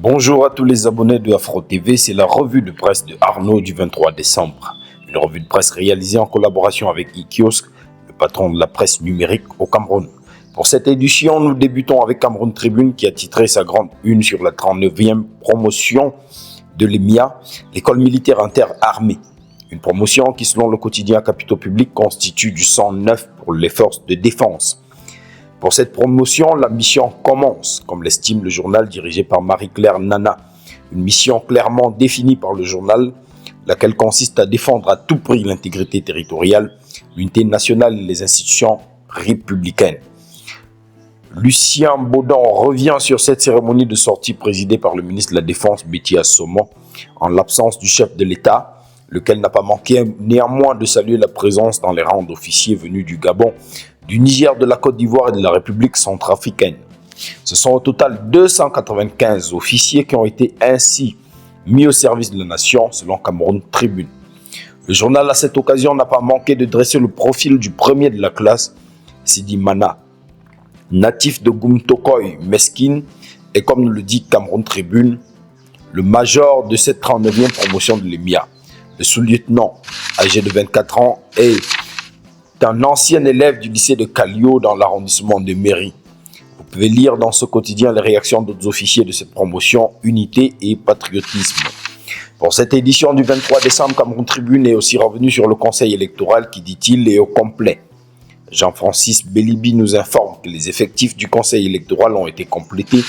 Bonjour à tous les abonnés de Afro TV, c'est la revue de presse de Arnaud du 23 décembre. Une revue de presse réalisée en collaboration avec iKiosque, le patron de la presse numérique au Cameroun. Pour cette édition, nous débutons avec Cameroun Tribune qui a titré sa grande une sur la 39e promotion de l'EMIA, l'école militaire interarmée. Une promotion qui, selon le quotidien Capitaux Publics, constitue du sang neuf pour les forces de défense. Pour cette promotion, la mission commence, comme l'estime le journal dirigé par Marie-Claire Nana. Une mission clairement définie par le journal, laquelle consiste à défendre à tout prix l'intégrité territoriale, l'unité nationale et les institutions républicaines. Lucien Baudon revient sur cette cérémonie de sortie présidée par le ministre de la Défense, Betty Assommo, en l'absence du chef de l'État, lequel n'a pas manqué néanmoins de saluer la présence dans les rangs d'officiers venus du Gabon, du Niger, de la Côte d'Ivoire et de la République centrafricaine. Ce sont au total 295 officiers qui ont été ainsi mis au service de la nation, selon Cameroun Tribune. Le journal, à cette occasion, n'a pas manqué de dresser le profil du premier de la classe, Sidi Mana. Natif de Gumtokoy, Meskin, et comme nous le dit Cameroun Tribune, le major de cette 39e promotion de l'EMIA. Le sous-lieutenant, âgé de 24 ans, est un ancien élève du lycée de Kallio dans l'arrondissement de Méry. Vous pouvez lire dans ce quotidien les réactions d'autres officiers de cette promotion, unité et patriotisme. Pour cette édition du 23 décembre, Cameroun Tribune est aussi revenu sur le conseil électoral qui, dit-il, est au complet. Jean-Francis Bélibi nous informe que les effectifs du conseil électoral ont été complétés,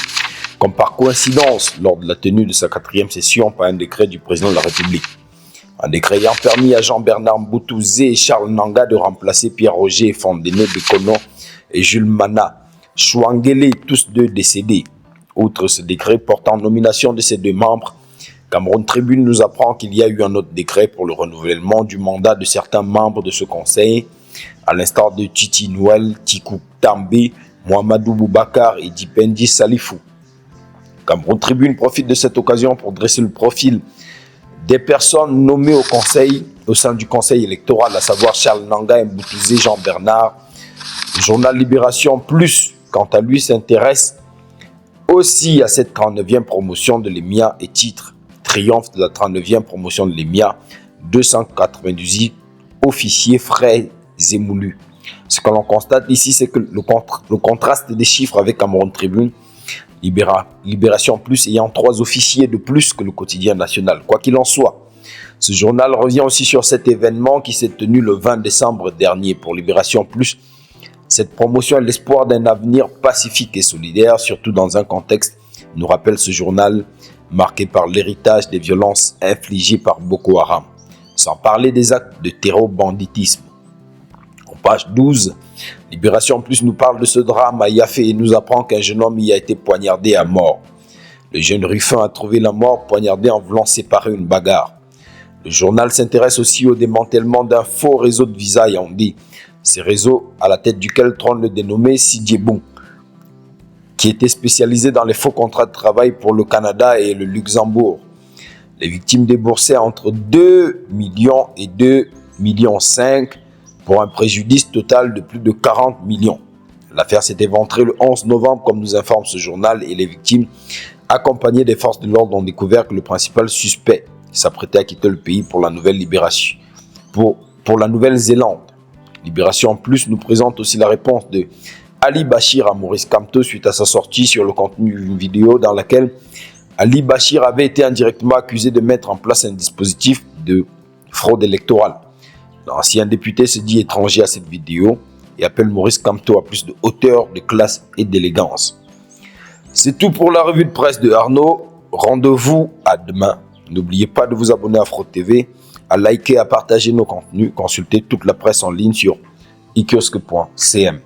comme par coïncidence, lors de la tenue de sa 4e session par un décret du président de la République. Un décret ayant permis à Jean-Bernard Mboutouzé et Charles Nanga de remplacer Pierre-Roger Fondéné Bekono et Jules Mana Chouangele, tous deux décédés. Outre ce décret portant nomination de ces deux membres, Cameroun Tribune nous apprend qu'il y a eu un autre décret pour le renouvellement du mandat de certains membres de ce conseil, à l'instar de Titi Noël, Tikou També, Mohamedou Boubacar et Dipendi Salifou. Cameroun Tribune profite de cette occasion pour dresser le profil des personnes nommées au sein du conseil électoral, à savoir Charles Nanga Mboutouzé, Jean-Bernard. Le journal Libération Plus, quant à lui, s'intéresse aussi à cette 39e promotion de l'EMIA et titre « Triomphe de la 39e promotion de l'EMIA, 298 officiers frais émoulus ». Ce que l'on constate ici, c'est que le contraste des chiffres avec Cameroun Tribune, Libération Plus ayant 3 officiers de plus que le quotidien national. Quoi qu'il en soit, ce journal revient aussi sur cet événement qui s'est tenu le 20 décembre dernier. Pour Libération Plus, cette promotion est l'espoir d'un avenir pacifique et solidaire, surtout dans un contexte, nous rappelle ce journal, marqué par l'héritage des violences infligées par Boko Haram, sans parler des actes de terror-banditisme. En page 12, Libération Plus nous parle de ce drame à Yaffé et nous apprend qu'un jeune homme y a été poignardé à mort. Le jeune Ruffin a trouvé la mort poignardé en voulant séparer une bagarre. Le journal s'intéresse aussi au démantèlement d'un faux réseau de visa Yaoundé. Ces réseaux, à la tête duquel trône le dénommé Sidi Bon, qui était spécialisé dans les faux contrats de travail pour le Canada et le Luxembourg. Les victimes déboursaient entre 2 millions et 2,5 millions pour un préjudice total de plus de 40 millions. L'affaire s'est éventrée le 11 novembre, comme nous informe ce journal, et les victimes, accompagnées des forces de l'ordre, ont découvert que le principal suspect s'apprêtait à quitter le pays pour la nouvelle libération. Pour la Nouvelle-Zélande. Libération Plus nous présente aussi la réponse de Ali Bachir à Maurice Kamto suite à sa sortie sur le contenu d'une vidéo dans laquelle Ali Bachir avait été indirectement accusé de mettre en place un dispositif de fraude électorale. L'ancien député se dit étranger à cette vidéo et appelle Maurice Kamto à plus de hauteur, de classe et d'élégance. C'est tout pour la revue de presse de Arnaud. Rendez-vous à demain. N'oubliez pas de vous abonner à Afro TV, à liker, à partager nos contenus. Consultez toute la presse en ligne sur ikiosque.cm.